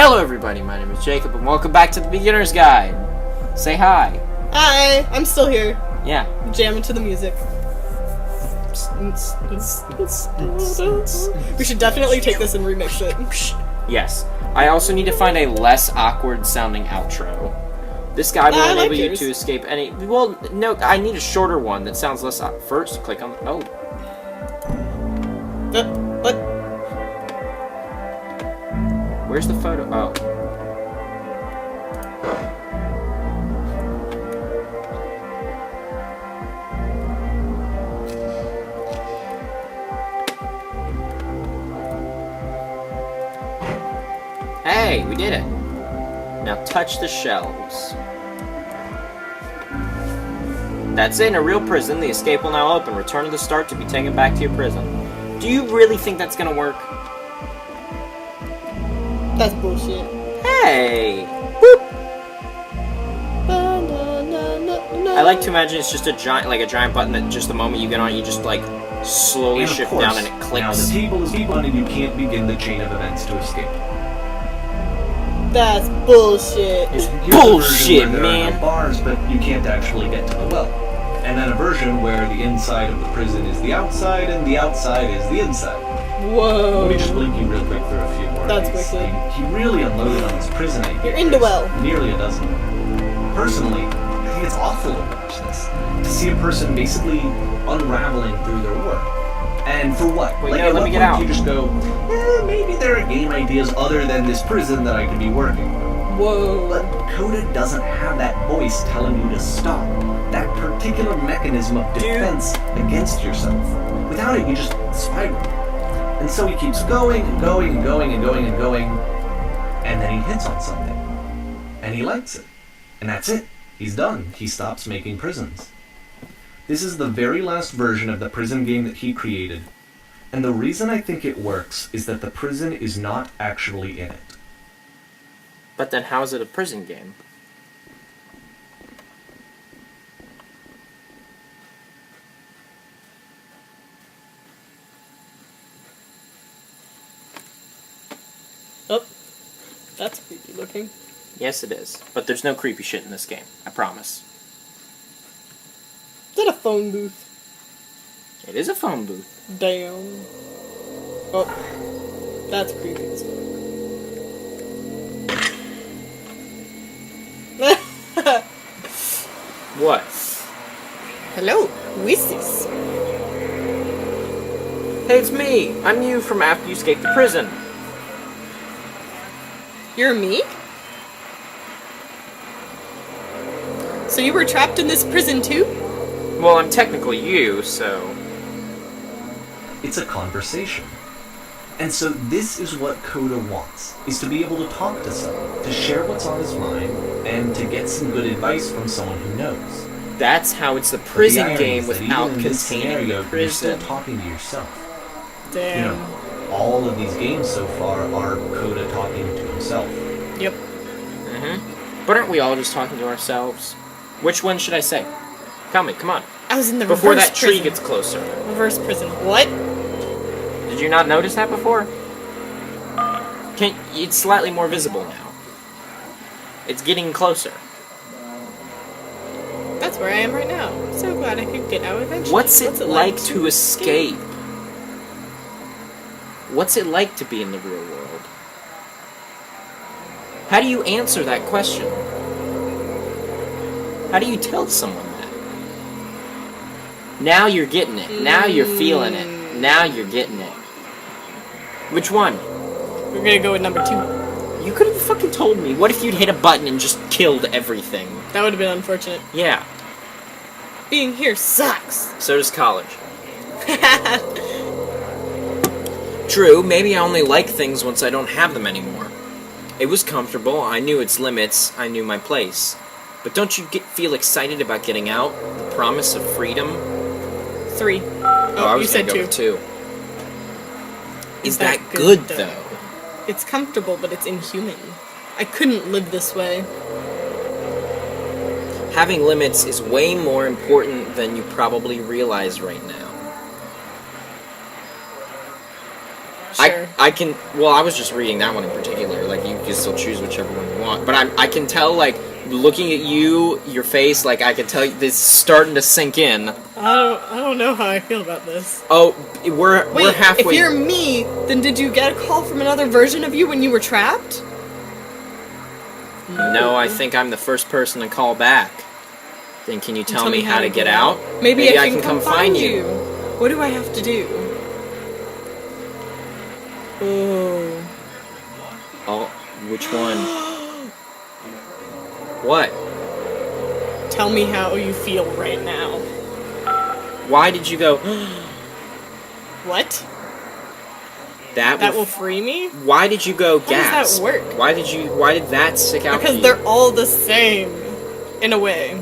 Hello everybody, my name is Jacob and welcome back to the Beginner's Guide. Say hi. Hi, I'm still here. Yeah. Jamming to the music. We should definitely take this and remix it. Yes. I also need to find a less awkward sounding outro. This guide will enable you to escape any... Well, no, I need a shorter one that sounds less... First, click on... Oh. What? Where's the photo? Oh. Hey, we did it. Now touch the shelves. That's it, in a real prison. The escape will now open. Return to the start to be taken back to your prison. Do you really think that's gonna work? That's bullshit. Hey! Boop! I like to imagine it's just a giant button that just the moment you get on it, you just like slowly shift down and it clicks. Now the table is done and you can't begin the chain of events to escape. That's bullshit. It's Here's bullshit, a version where man. there are no bars, but you can't actually get to the well. And then a version where the inside of the prison is the outside and the outside is the inside. Whoa. Let me just blink you real quick through a few more. That's of these. wicked. He really unloaded on his prison idea. You're into well. Nearly a dozen. Personally, I think it's awful to watch this. To see a person basically unraveling through their work. And for what? Wait, like, no, at let what me get point out. do you just go, maybe there are game ideas other than this prison that I could be working with. Whoa. But Coda doesn't have that voice telling you to stop. That particular mechanism of defense against yourself. Without it, you just spiral. And so he keeps going and going and going and going and going, and then he hits on something. And he likes it. And that's it. He's done. He stops making prisons. This is the very last version of the prison game that he created. And the reason I think it works is that the prison is not actually in it. But then how is it a prison game? Oh, that's creepy looking. Yes, it is. But there's no creepy shit in this game. I promise. Is that a phone booth? It is a phone booth. Damn. Oh, that's creepy as fuck. What? Hello, who is this? Hey, it's me. I'm you from after you escaped the prison. You're me? So you were trapped in this prison too? Well, I'm technically you, so... It's a conversation. And so this is what Coda wants, is to be able to talk to someone, to share what's on his mind, and to get some good advice from someone who knows. That's how it's the prison But the irony game is that without even in this containing scenario, the you're still prison. talking to yourself. Damn. You know, all of these games so far are Coda talking to himself. Yep. Mm-hmm. But aren't we all just talking to ourselves? Which one should I say? Tell me, come on. I was in the Before reverse that tree prison. gets closer. Reverse prison. What? Did you not notice that before? It's slightly more visible now. It's getting closer. That's where I am right now. So glad I could get out eventually. What's it like to escape? What's it like to be in the real world? How do you answer that question? How do you tell someone that? Now you're getting it. Now you're feeling it. Now you're getting it. Which one? We're gonna go with number 2. You could have fucking told me. What if you'd hit a button and just killed everything? That would have been unfortunate. Yeah. Being here sucks. So does college. True, maybe I only like things once I don't have them anymore. It was comfortable, I knew its limits, I knew my place. But don't you feel excited about getting out? The promise of freedom? 3. Oh, I you was said gonna go 2. with 2. Is that good, though? It's comfortable, but it's inhuman. I couldn't live this way. Having limits is way more important than you probably realize right now. Sure. I can. Well, I was just reading that one in particular. Like, because still choose whichever one you want. But I can tell, like, looking at you, your face, like, I can tell this is starting to sink in. I don't know how I feel about this. Oh, we're halfway. If you're me, then did you get a call from another version of you when you were trapped? No, I think I'm the first person to call back. Then can you tell me how to get out? Maybe I can come find you. What do I have to do? Oh, which one? What? Tell me how you feel right now. Why did you go? What? That will free me? Why did you go How gas? does that work? Why did that stick out? Because they're all the same, in a way.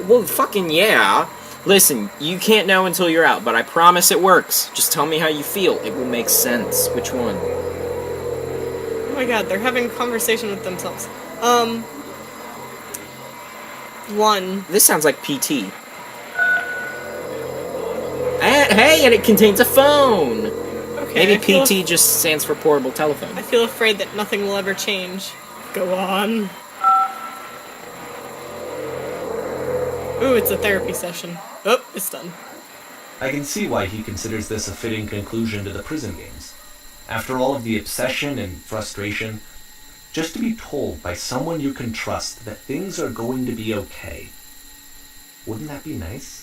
Well, fucking yeah. Listen, you can't know until you're out, but I promise it works. Just tell me how you feel. It will make sense. Which one? Oh my god, they're having a conversation with themselves. One. This sounds like PT. Hey, and it contains a phone! Okay, Maybe PT just stands for portable telephone. I feel afraid that nothing will ever change. Go on. Ooh, it's a therapy session. Oh, it's done. I can see why he considers this a fitting conclusion to the prison games. After all of the obsession and frustration, just to be told by someone you can trust that things are going to be okay. Wouldn't that be nice?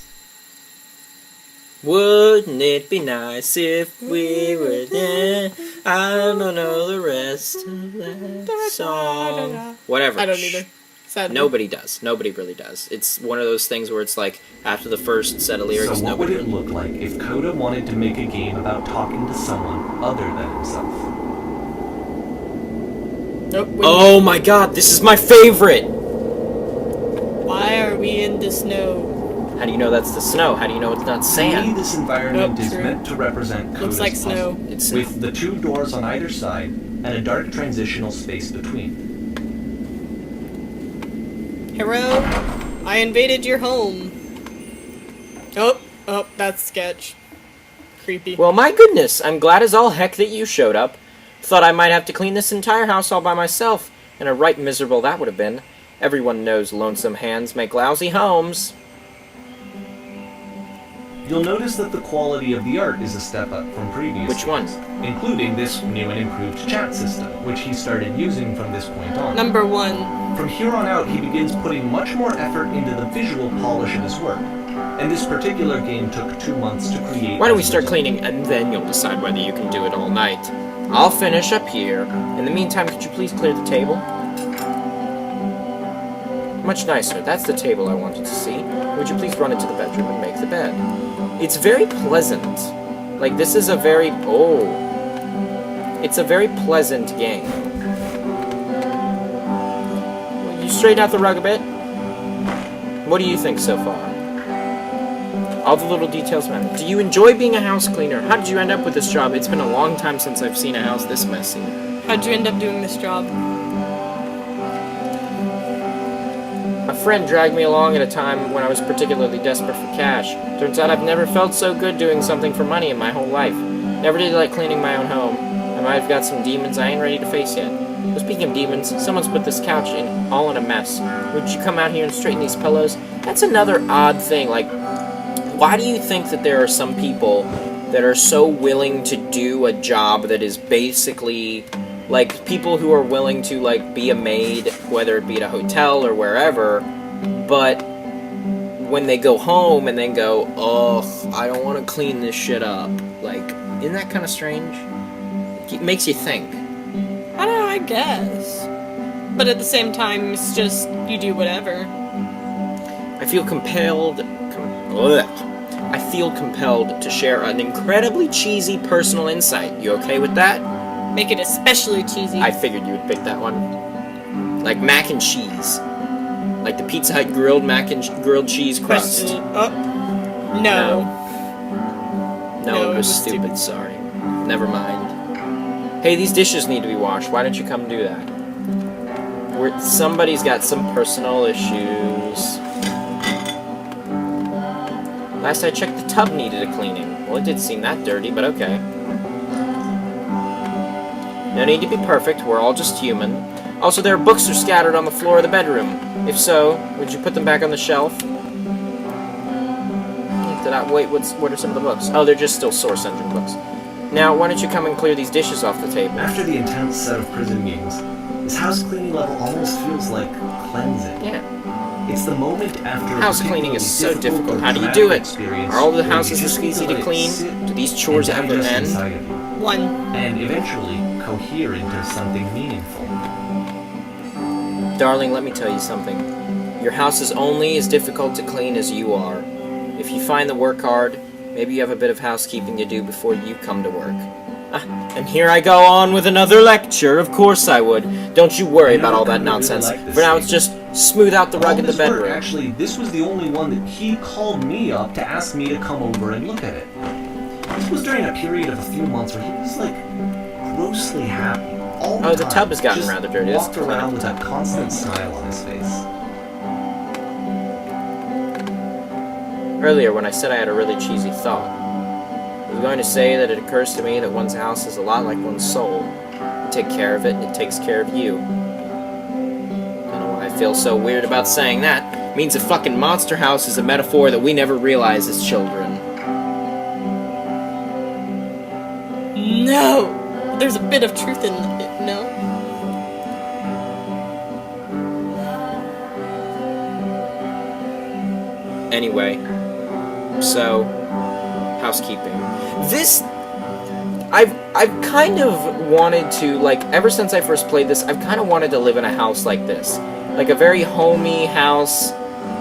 Wouldn't it be nice if we were there? I don't know the rest of that song. Whatever. I don't either. Sadly. Nobody does. Nobody really does. It's one of those things where it's like, after the first set of lyrics, So what would nobody it look like if Coda wanted to make a game about talking to someone other than himself? Nope. Oh my god, this is my favorite! Why are we in the snow? How do you know that's the snow? How do you know it's not To me, sand? this environment is true. meant to represent Coda's Looks like puzzle, snow. It's snow. with the two doors on either side and a dark transitional space between. Hero, I invaded your home. Oh, that's sketch. Creepy. Well, my goodness, I'm glad as all heck that you showed up. Thought I might have to clean this entire house all by myself, and a right miserable that would have been. Everyone knows lonesome hands make lousy homes. You'll notice that the quality of the art is a step up from previous Which one? games, including this new and improved chat system, which he started using from this point on. Number 1. From here on out, he begins putting much more effort into the visual polish of his work, and this particular game took 2 months to create. Why don't we start cleaning, and then you'll decide whether you can do it all night. I'll finish up here. In the meantime, could you please clear the table? Much nicer. That's the table I wanted to see. Would you please run into the bedroom and make the bed? It's very pleasant. Like, this is a very... Oh. It's a very pleasant game. You straighten out the rug a bit? What do you think so far? All the little details matter. Do you enjoy being a house cleaner? How did you end up with this job? It's been a long time since I've seen a house this messy. How'd you end up doing this job? A friend dragged me along at a time when I was particularly desperate for cash. Turns out I've never felt so good doing something for money in my whole life. Never did like cleaning my own home. I might have got some demons I ain't ready to face yet. But speaking of demons, someone's put this couch all in a mess. Would you come out here and straighten these pillows? That's another odd thing. Like, why do you think that there are some people that are so willing to do a job that is basically... like, people who are willing to, like, be a maid, whether it be at a hotel or wherever, but when they go home and then go, ugh, I don't want to clean this shit up. Like, isn't that kind of strange? It makes you think. I don't know, I guess. But at the same time, it's just, you do whatever. I feel compelled... I feel compelled to share an incredibly cheesy personal insight. You okay with that? Make it especially cheesy. I figured you would pick that one. Like mac and cheese. Like the Pizza Hut grilled cheese crust. No. No, it was stupid. Sorry. Never mind. Hey, these dishes need to be washed. Why don't you come do that? Somebody's got some personal issues. Last I checked, the tub needed a cleaning. Well, it did seem that dirty, but okay. No need to be perfect, we're all just human. Also, there are books are scattered on the floor of the bedroom. If so, would you put them back on the shelf? Wait, what are some of the books? Oh, they're just still Source Engine books. Now, why don't you come and clear these dishes off the table? After the intense set of prison games, this house cleaning level almost feels like cleansing. Yeah. It's the moment after House cleaning is so difficult. How do you do it? Are all the houses this easy to clean? Do these chores ever end? One. And eventually cohere into something meaningful. Darling, let me tell you something. Your house is only as difficult to clean as you are. If you find the work hard, maybe you have a bit of housekeeping to do before you come to work. And here I go on with another lecture. Of course I would. Don't you worry about all that nonsense. For now, it's just smooth out the rug in the bedroom. Actually, this was the only one that he called me up to ask me to come over and look at it. This was during a period of a few months where he was, like, grossly happy. All the time. The tub has gotten rather dirty. Walked around with a constant smile on his face. Earlier, when I said I had a really cheesy thought, I was going to say that it occurs to me that one's house is a lot like one's soul. You take care of it, it takes care of you. I don't know why I feel so weird about saying that. It means a fucking monster house is a metaphor that we never realized as children. No! There's a bit of truth in it, no? Anyway, so housekeeping. This I've kind of wanted to, like, ever since I first played this, I've kind of wanted to live in a house like this. Like a very homey house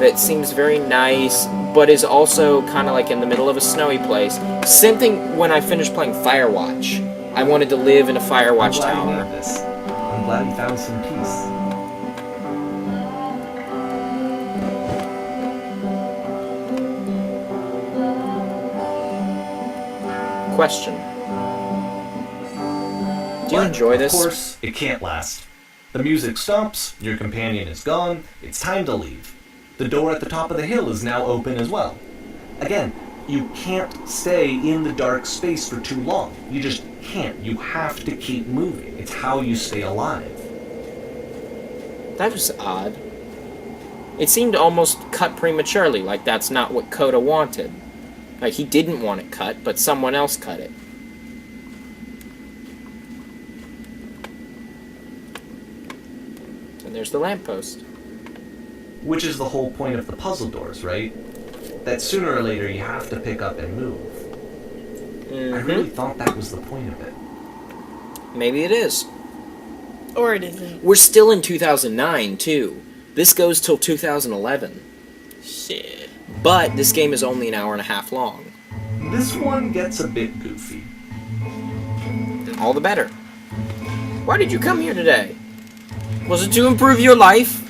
that seems very nice, but is also kind of like in the middle of a snowy place. Same thing when I finished playing Firewatch. I wanted to live in a Firewatch tower. I'm glad you found some peace. Question. Do you enjoy this? Of course, it can't last. The music stops, your companion is gone, it's time to leave. The door at the top of the hill is now open as well. Again, you can't stay in the dark space for too long. You just can't. You have to keep moving. It's how you stay alive. That was odd. It seemed almost cut prematurely, like that's not what Coda wanted. Like, he didn't want it cut, but someone else cut it. And there's the lamppost. Which is the whole point of the puzzle doors, right? That sooner or later you have to pick up and move. Mm-hmm. I really thought that was the point of it. Maybe it is. Or it isn't. We're still in 2009, too. This goes till 2011. Shit. But this game is only an hour and a half long. This one gets a bit goofy. All the better. Why did you come here today? Was it to improve your life?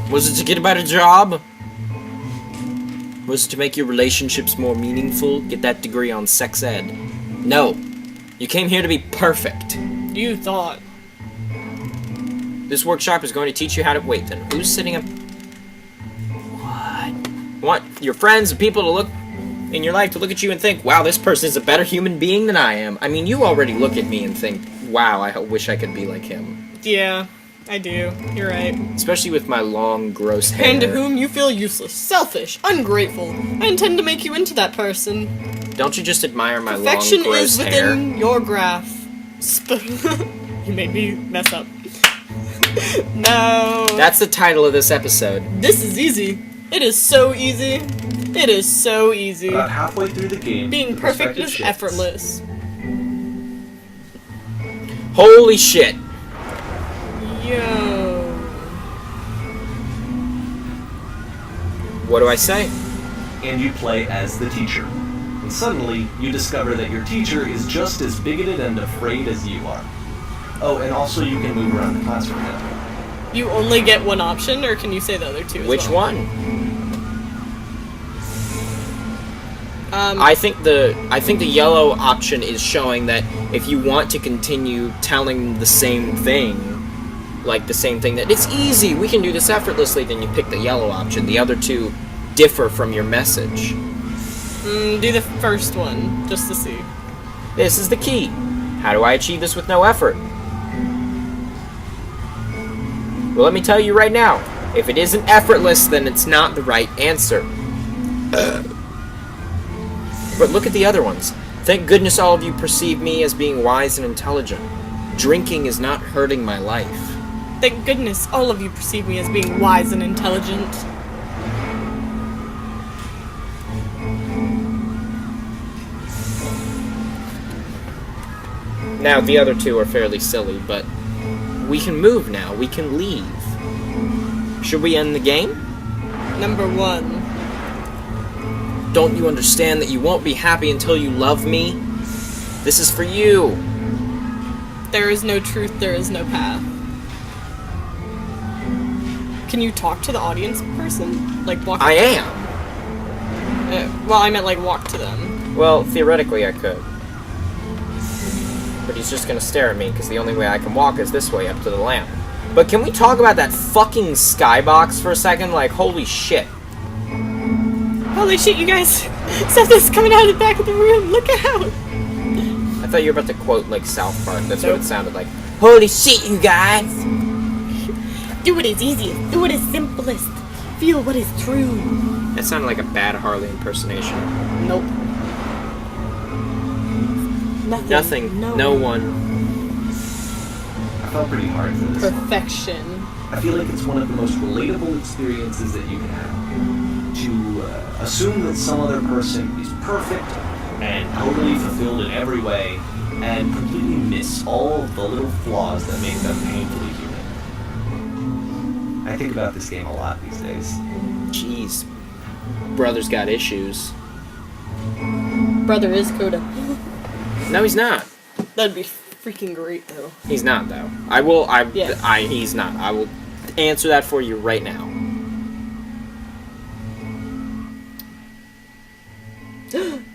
Was it to get a better job? Was it to make your relationships more meaningful? Get that degree on sex ed? No. You came here to be perfect. You thought. This workshop is going to teach you how to... Wait, then who's sitting up... Want your friends and people to look in your life to look at you and think, wow, this person is a better human being than I am. I mean, you already look at me and think, wow, I wish I could be like him. Yeah, I do. You're right. Especially with my long, gross hair. And to whom you feel useless, selfish, ungrateful. I intend to make you into that person. Don't you just admire my Perfection long, gross is hair? within your grasp. You made me mess up. No. That's the title of this episode. This is easy. It is so easy. It is so easy. About halfway through the game, Being the perfect perspective is shifts. effortless. Holy shit. Yo. What do I say? And you play as the teacher. And suddenly, you discover that your teacher is just as bigoted and afraid as you are. Oh, and also you can move around the classroom now. You only get one option, or can you say the other two as Which well? one? I think the yellow option is showing that if you want to continue telling the same thing, like the same thing that it's easy, we can do this effortlessly, then you pick the yellow option. The other two differ from your message. Do the first one, just to see. This is the key. How do I achieve this with no effort? Well, let me tell you right now. If it isn't effortless, then it's not the right answer. But look at the other ones. Thank goodness all of you perceive me as being wise and intelligent. Drinking is not hurting my life. Thank goodness all of you perceive me as being wise and intelligent. Now, the other two are fairly silly, but we can move now. We can leave. Should we end the game? Number 1. Don't you understand that you won't be happy until you love me? This is for you. There is no truth, there is no path. Can you talk to the audience person? Like, walk... I am. Well, I meant, like, walk to them. Well, theoretically I could. But he's just gonna stare at me, because the only way I can walk is this way, up to the lamp. But can we talk about that fucking skybox for a second? Like, holy shit. Holy shit, you guys! Something's coming out of the back of the room! Look out! I thought you were about to quote, like, South Park. That's what it sounded like. Holy shit, you guys! Do what is easiest. Do what is simplest. Feel what is true. That sounded like a bad Harley impersonation. Nope. Nothing. No one. I felt pretty hard for this one. Perfection. I feel like it's one of the most relatable experiences that you can have. To assume that some other person is perfect and totally fulfilled in every way, and completely miss all of the little flaws that make them painfully human. I think about this game a lot these days. Jeez. Brother's got issues. Brother is Coda. No, he's not. That'd be freaking great, though. He's not, though. He's not. I will answer that for you right now.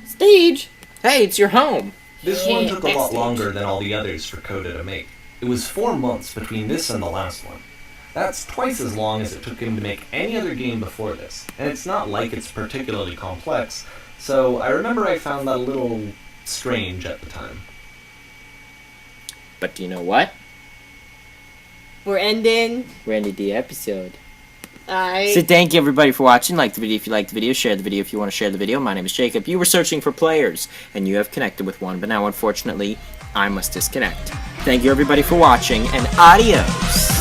Stage! Hey, it's your home. This one took a lot longer than all the others for Coda to make. It was 4 months between this and the last one. That's twice as long as it took him to make any other game before this, and it's not like it's particularly complex, so I remember I found that a little strange at the time. But do you know what? We're ending. We ended the episode. I... So thank you everybody for watching. Like the video if you liked the video. Share the video if you want to share the video. My name is Jacob. You were searching for players, and you have connected with one, but now unfortunately, I must disconnect. Thank you everybody for watching, and adios!